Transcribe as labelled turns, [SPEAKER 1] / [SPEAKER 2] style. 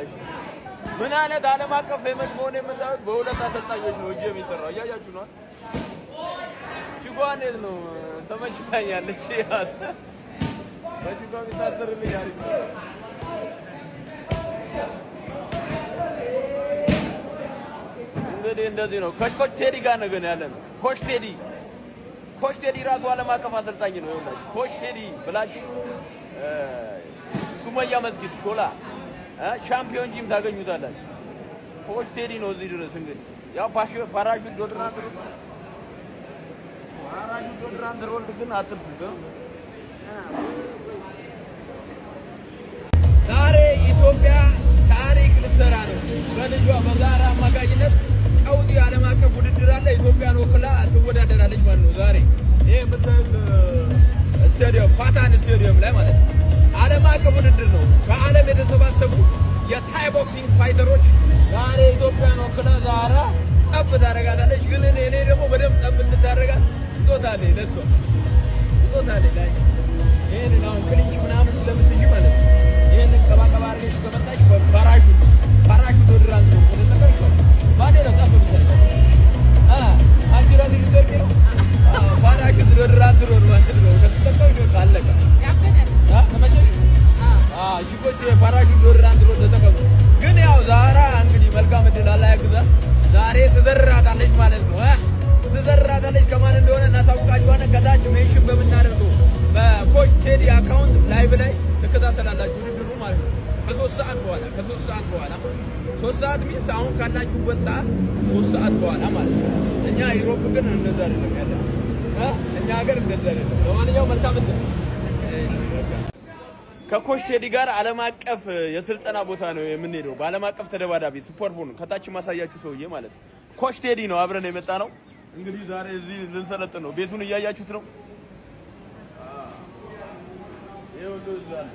[SPEAKER 1] እሺ ምን አይነት ዓለም አቀፍ ፌመስ መሆን የምታዩት በሁለት አሰልጣኞች ነው እጄ የሚሰራው እያያችሁ ነው። ቺጓኔት ነው ተመችታኛለች። ያት በቺጓ ቢታሰርልኝ አሪፍ ነው። እንግዲህ እንደዚህ ነው። ከኮች ቴዲ ጋር ነው ግን ያለ ነው። ኮች ቴዲ ራሱ ዓለም አቀፍ አሰልጣኝ ነው። ይኸውላችሁ ኮች ቴዲ ብላችሁ ሱመያ መስጊድ ሾላ ሻምፒዮን ጂም ታገኙታላችሁ። ኮች ቴዲ ነው እዚህ ድረስ እንግዲህ ያው ፓራሹት ዶድራንት ሮልድ ግን አትርፉት። ዛሬ ኢትዮጵያ ታሪክ ልትሰራ ነው። በልጇ በዛራ አማካኝነት ቀውጢ ዓለም አቀፍ ውድድር አለ። ኢትዮጵያን ወክላ ትወዳደራለች ማለት ነው። ዛሬ ይሄ የምታዩት ስታዲየም ፓታን ስታዲየም ላይ ማለት ነው። ዓለም አቀፍ ውድድር ነው። ከዓለም የተሰባሰቡ የታይ ቦክሲንግ ፋይተሮች ዛሬ ኢትዮጵያን ወክላ ዛራ ጠብ ታደርጋታለች። ግን እኔ ደግሞ በደንብ ጠብ እንድታደርጋት ስጦታለኝ ለእሷ ስጦታለኝ ላይ ይህንን አሁን ክሊንች ምናምን ስለምትይ ማለት ነው። ይህንን ቀባቀባ አድርገሽ ከመጣች ፓራሹት ዶድራንት ነው ተጠቀምኳል። ባዴ ነው ጠብ ምሳሌ አንጅራ ሊደርቅ ነው ፓራሹት ዶድራንት ነው ከተጠቀምሽ አለቀ። ሽጎች ፓራሹት ዶድራንት ነው ተጠቀሙ። ግን ያው ዛራ እንግዲህ መልካም እድል አላ ያግዛት። ዛሬ ትዘርራታለች ማለት ነው። ትዘርራታለች ከማን እንደሆነ እናሳውቃችኋለን። ከታች ሜንሽን በምናደርገው በኮች ቴዲ አካውንት ላይቭ ላይ ትከታተላላችሁ ውድድሩ ማለት ነው። ከ3 ሰዓት በኋላ 3 ሰዓት ሚንስ አሁን ካላችሁበት ሰዓት 3 ሰዓት በኋላ ማለት ነው። እኛ ዩሮፕ ግን እንደዛ አይደለም ያለ እኛ ሀገር እንደዛ አይደለም። ለማንኛውም መልካም እድል። ከኮች ቴዲ ጋር ዓለም አቀፍ የስልጠና ቦታ ነው የምንሄደው። በዓለም አቀፍ ተደባዳቢ ስፖርት ቡድን ከታች ማሳያችሁ ሰውዬ ማለት ነው። ኮች ቴዲ ነው አብረን የመጣ ነው። እንግዲህ ዛሬ እዚህ ልንሰለጥን ነው። ቤቱን እያያችሁት ነው። ይሄ ሁሉ እዛ አለ።